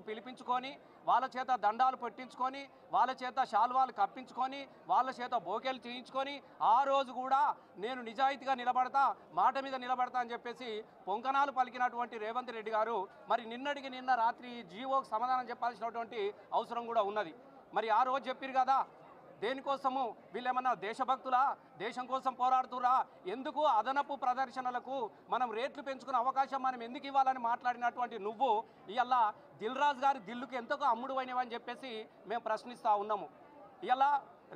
పిలిపించుకొని వాళ్ళ చేత దండాలు పెట్టించుకొని వాళ్ళ చేత శాల్వాలు కప్పించుకొని వాళ్ళ చేత బోకేలు చేయించుకొని ఆ రోజు కూడా నేను నిజాయితీగా నిలబడతా, మాట మీద నిలబడతా అని చెప్పేసి పొంకనాలు పలికినటువంటి రేవంత్ రెడ్డి గారు మరి నిన్నటికి నిన్న రాత్రి జీవోకి సమాధానం చెప్పాల్సినటువంటి అవసరం కూడా ఉన్నది. మరి ఆ రోజు చెప్పారు కదా, దేనికోసము వీళ్ళేమన్నా దేశభక్తులా, దేశం కోసం పోరాడుతురా, ఎందుకు అదనపు ప్రదర్శనలకు మనం రేట్లు పెంచుకునే అవకాశం మనం ఎందుకు ఇవ్వాలని మాట్లాడినటువంటి నువ్వు ఇవాళ దిల్ రాజు గారి దిల్లుకి ఎంతగా అమ్ముడు అయినవని చెప్పేసి మేము ప్రశ్నిస్తూ ఉన్నాము. ఇవాళ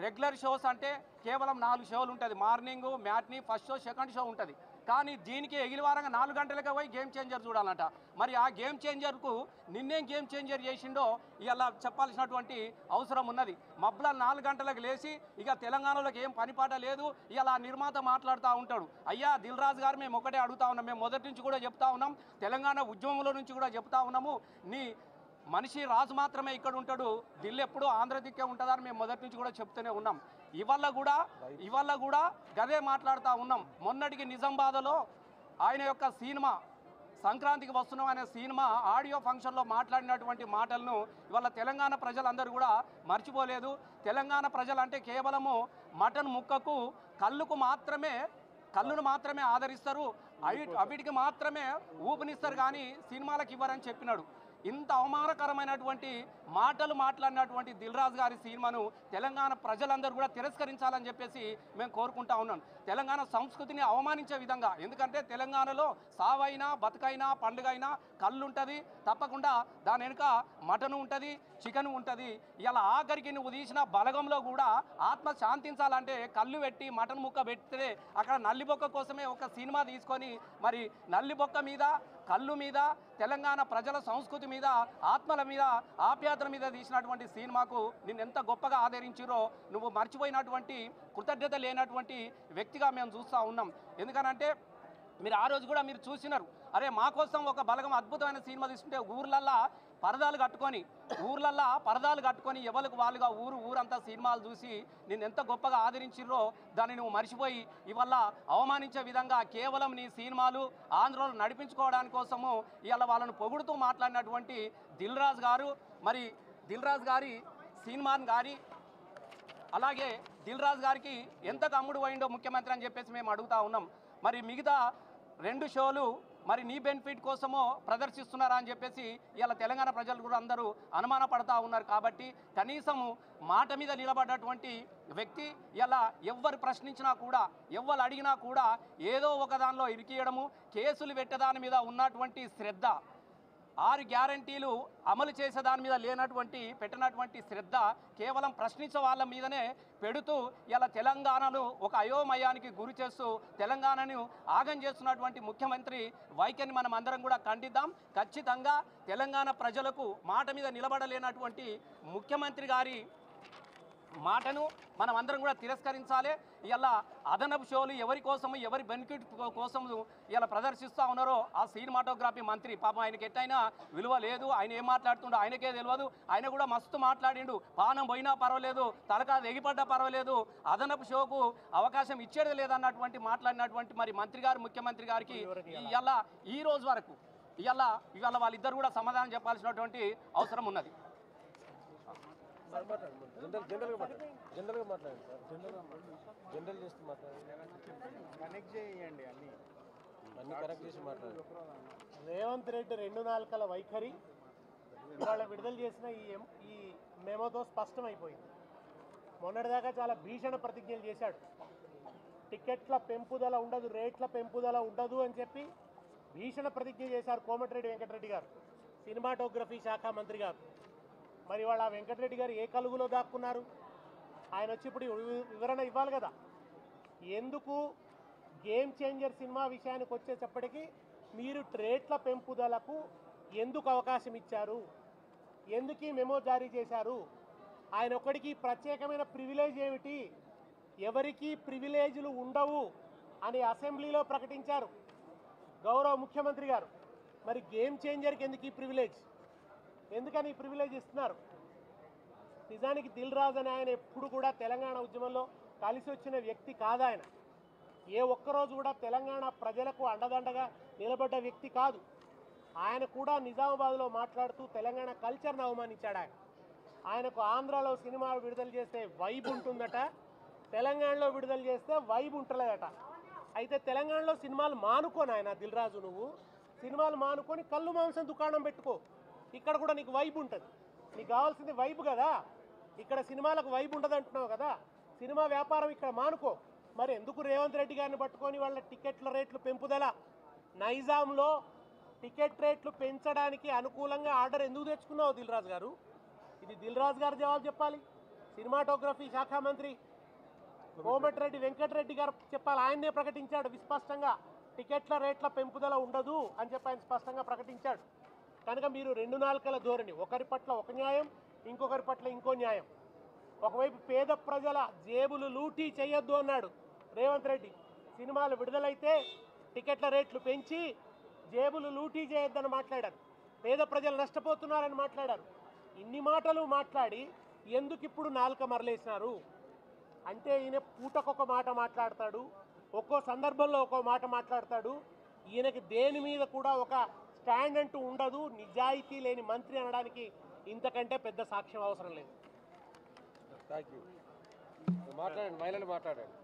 రెగ్యులర్ షోస్ అంటే కేవలం 4 షోలు ఉంటుంది, morning, matinee, first show, second show ఉంటుంది. కానీ దీనికి ఎగిలివారంగా 4 గంటలకే పోయి గేమ్ చేంజర్ చూడాలంట. మరి ఆ గేమ్ చేంజర్కు నిన్నేం గేమ్ చేంజర్ చేసిండో ఇలా చెప్పాల్సినటువంటి అవసరం ఉన్నది. మబ్బుల 4 గంటలకు లేచి ఇక తెలంగాణలోకి ఏం పనిపాట లేదు, ఇలా నిర్మాత మాట్లాడుతూ ఉంటాడు. అయ్యా దిల్ రాజు గారు మేము ఒకటే అడుగుతా ఉన్నాం, మేము మొదటి నుంచి కూడా చెప్తా ఉన్నాం, తెలంగాణ ఉద్యమంలో నుంచి కూడా చెప్తా ఉన్నాము, నీ మనిషి రాజు మాత్రమే ఇక్కడ ఉంటాడు, ఢిల్లీ ఎప్పుడూ ఆంధ్ర దిక్కే ఉంటుందని మేము మొదటి నుంచి కూడా చెప్తూనే ఉన్నాం. ఇవాళ కూడా గదే మాట్లాడుతూ ఉన్నాం. మొన్నటికి నిజామాబాద్లో ఆయన యొక్క సినిమా సంక్రాంతికి వస్తున్నాం అనే సినిమా ఆడియో ఫంక్షన్లో మాట్లాడినటువంటి మాటలను ఇవాళ తెలంగాణ ప్రజలందరూ కూడా మర్చిపోలేదు. తెలంగాణ ప్రజలంటే కేవలము మటన్ ముక్కకు కళ్ళును మాత్రమే ఆదరిస్తారు, అవిటికి మాత్రమే ఊపినిస్తారు కానీ సినిమాలకు ఇవ్వరని చెప్పినాడు. ఇంత అవమానకరమైనటువంటి మాటలు మాట్లాడినటువంటి దిల్ రాజు గారి సినిమాను తెలంగాణ ప్రజలందరూ కూడా తిరస్కరించాలని చెప్పేసి మేము కోరుకుంటా ఉన్నాం. తెలంగాణ సంస్కృతిని అవమానించే విధంగా, ఎందుకంటే తెలంగాణలో సావైనా బతుకైనా పండుగైనా కళ్ళు ఉంటుంది, తప్పకుండా దాని వెనుక మటను ఉంటుంది, చికెన్ ఉంటుంది. ఇలా ఆఖరికి నువ్వు తీసిన బలగంలో కూడా ఆత్మ శాంతించాలంటే కళ్ళు పెట్టి మటన్ ముక్క పెడితే అక్కడ నల్లిబొక్క కోసమే ఒక సినిమా తీసుకొని మరి నల్లిబొక్క మీద, కళ్ళు మీద, తెలంగాణ ప్రజల సంస్కృతి మీద, ఆత్మల మీద, ఆప్యాయతల మీద తీసినటువంటి సినిమాకు నిన్ను ఎంత గొప్పగా ఆదరించిరో నువ్వు మర్చిపోయినటువంటి, కృతజ్ఞత లేనటువంటి వ్యక్తిగా మేము చూస్తూ ఉన్నాం. ఎందుకనంటే మీరు ఆ రోజు కూడా మీరు చూసినారు, అరే మా కోసం ఒక బలగం అద్భుతమైన సినిమా తీసుకుంటే ఊర్లల్లో పరదాలు కట్టుకొని ఎవరికి వాళ్ళుగా ఊరంతా సినిమాలు చూసి నేను ఎంత గొప్పగా ఆదరించిర్రో దాన్ని నువ్వు మర్చిపోయి ఇవల్ల అవమానించే విధంగా కేవలం నీ సినిమాలు ఆంధ్రలో నడిపించుకోవడానికి కోసము ఇవాళ వాళ్ళను పొగుడుతూ మాట్లాడినటువంటి దిల్ రాజు గారు, మరి దిల్ రాజు గారి సినిమాని కానీ అలాగే దిల్ రాజు గారికి ఎంతకు అమ్ముడు పోయిండో ముఖ్యమంత్రి అని చెప్పేసి మేము అడుగుతా ఉన్నాం. మరి మిగతా 2 షోలు మరి నీ బెనిఫిట్ కోసమో ప్రదర్శిస్తున్నారా అని చెప్పేసి ఇలా తెలంగాణ ప్రజలు కూడా అందరూ అనుమాన పడతా ఉన్నారు. కాబట్టి కనీసము మాట మీద నిలబడ్డటువంటి వ్యక్తి ఇలా ఎవ్వరు ప్రశ్నించినా కూడా, ఎవ్వరు అడిగినా కూడా ఏదో ఒక దానిలో ఇరికియడము, కేసులు పెట్టేదాని మీద ఉన్నటువంటి శ్రద్ధ, 6 గ్యారంటీలు అమలు చేసే దాని మీద పెట్టినటువంటి శ్రద్ధ కేవలం ప్రశ్నించే వాళ్ళ మీదనే పెడుతూ ఇలా తెలంగాణను ఒక అయోమయానికి గురి చేస్తూ తెలంగాణను ఆగం చేస్తున్నటువంటి ముఖ్యమంత్రి వైఖరిని మనం అందరం కూడా ఖండిద్దాం. ఖచ్చితంగా తెలంగాణ ప్రజలకు మాట మీద నిలబడలేనటువంటి ముఖ్యమంత్రి గారి మాటను మనం అందరం కూడా తిరస్కరించాలి. ఇలా అదనపు షోలు ఎవరి కోసము, ఎవరి బెనిఫిట్ కోసము ఇలా ప్రదర్శిస్తూ ఉన్నారో ఆ సినిమాటోగ్రఫీ మంత్రి పాపం ఆయనకి ఎట్టయినా విలువ లేదు, ఆయన ఏం మాట్లాడుతుండో ఆయనకే తెలియదు. ఆయన కూడా మస్తు మాట్లాడిండు, పానం పోయినా పర్వాలేదు, తలకా ఎగిపడ్డా పర్వాలేదు, అదనపు షోకు అవకాశం ఇచ్చేది లేదన్నటువంటి మాట్లాడినటువంటి మరి మంత్రి గారు, ముఖ్యమంత్రి గారికి ఇలా ఈ రోజు వరకు ఇవాళ వాళ్ళిద్దరు కూడా సమాధానం చెప్పాల్సినటువంటి అవసరం ఉన్నది. రేవంత్ రెడ్డి 2 నాలుకల వైఖరి ఇవాళ విడుదల చేసిన ఈ మెమోతో స్పష్టమైపోయింది. మొన్నటిదాకా చాలా భీషణ ప్రతిజ్ఞలు చేశాడు, టికెట్ల పెంపుదల ఉండదు, రేట్ల పెంపుదల ఉండదు అని చెప్పి భీషణ ప్రతిజ్ఞ చేశారు కోమటిరెడ్డి వెంకటరెడ్డి గారు, సినిమాటోగ్రఫీ శాఖ మంత్రి గారు. మరి వాళ్ళ వెంకటరెడ్డి గారు ఏ కలుగులో దాక్కున్నారు? ఆయన వచ్చి ఇప్పుడు వివరణ ఇవ్వాలి కదా. ఎందుకు గేమ్ చేంజర్ సినిమా విషయానికి వచ్చేటప్పటికీ మీరు రేట్ల పెంపుదలకు ఎందుకు అవకాశం ఇచ్చారు, ఎందుకు మెమో జారీ చేశారు, ఆయన ఒక్కడికి ప్రత్యేకమైన ప్రివిలేజ్ ఏమిటి, ఎవరికి ప్రివిలేజ్లు ఉండవు అని అసెంబ్లీలో ప్రకటించారు గౌరవ ముఖ్యమంత్రి గారు. మరి గేమ్ చేంజర్కి ఎందుకు ఈ ప్రివిలేజ్, ఎందుకని ఈ ప్రివిలేజ్ ఇస్తున్నారు? నిజానికి దిల్ రాజు అని ఆయన ఎప్పుడు కూడా తెలంగాణ ఉద్యమంలో కలిసి వచ్చిన వ్యక్తి కాదు. ఆయన ఏ ఒక్కరోజు కూడా తెలంగాణ ప్రజలకు అండదండగా నిలబడ్డ వ్యక్తి కాదు. ఆయన కూడా నిజామాబాద్లో మాట్లాడుతూ తెలంగాణ కల్చర్ను అవమానించాడు. ఆయనకు ఆంధ్రాలో సినిమా విడుదల చేస్తే వైబ్ ఉంటుందట, తెలంగాణలో విడుదల చేస్తే వైబ్ ఉంటలేదట. అయితే తెలంగాణలో సినిమాలు మానుకోని ఆయన దిల్ రాజు, నువ్వు సినిమాలు మానుకొని కళ్ళు మాంసం దుకాణం పెట్టుకో, ఇక్కడ కూడా నీకు వైబ్ ఉంటుంది. నీకు కావాల్సింది వైబ్ కదా, ఇక్కడ సినిమాలకు వైబ్ ఉండదు అంటున్నావు కదా, సినిమా వ్యాపారం ఇక్కడ మానుకో. మరి ఎందుకు రేవంత్ రెడ్డి గారిని పట్టుకొని వాళ్ళ టికెట్ల రేట్లు పెంపుదల, నైజాంలో టికెట్ రేట్లు పెంచడానికి అనుకూలంగా ఆర్డర్ ఎందుకు తెచ్చుకున్నావు దిల్ రాజు గారు? ఇది దిల్ రాజు గారు జవాబు చెప్పాలి. సినిమాటోగ్రఫీ శాఖ మంత్రి కోమటిరెడ్డి వెంకటరెడ్డి గారు చెప్పాలి. ఆయన్నే ప్రకటించాడు విస్పష్టంగా, టికెట్ల రేట్ల పెంపుదల ఉండదు అని చెప్పి ఆయన స్పష్టంగా ప్రకటించాడు. కనుక మీరు రెండు నాలుకల ధోరణి, ఒకరి పట్ల ఒక న్యాయం, ఇంకొకరి పట్ల ఇంకో న్యాయం. ఒకవైపు పేద ప్రజల జేబులు లూటీ చేయొద్దు అన్నాడు రేవంత్ రెడ్డి, సినిమాలు విడుదలైతే టికెట్ల రేట్లు పెంచి జేబులు లూటీ చేయొద్దని మాట్లాడారు, పేద ప్రజలు నష్టపోతున్నారని మాట్లాడారు. ఇన్ని మాటలు మాట్లాడి ఎందుకు ఇప్పుడు నాలుక మరలేసినారు అంటే, ఈయన పూటకొక మాట మాట్లాడతాడు, ఒక్కో సందర్భంలో ఒక్కో మాట మాట్లాడతాడు. ఈయనకి దేని మీద కూడా ఒక స్టాండ్ అంటూ ఉండదు. నిజాయితీ లేని మంత్రి అనడానికి ఇంతకంటే పెద్ద సాక్ష్యం అవసరం లేదు. Thank you. మాట్లాడండి, మహిళలు మాట్లాడండి.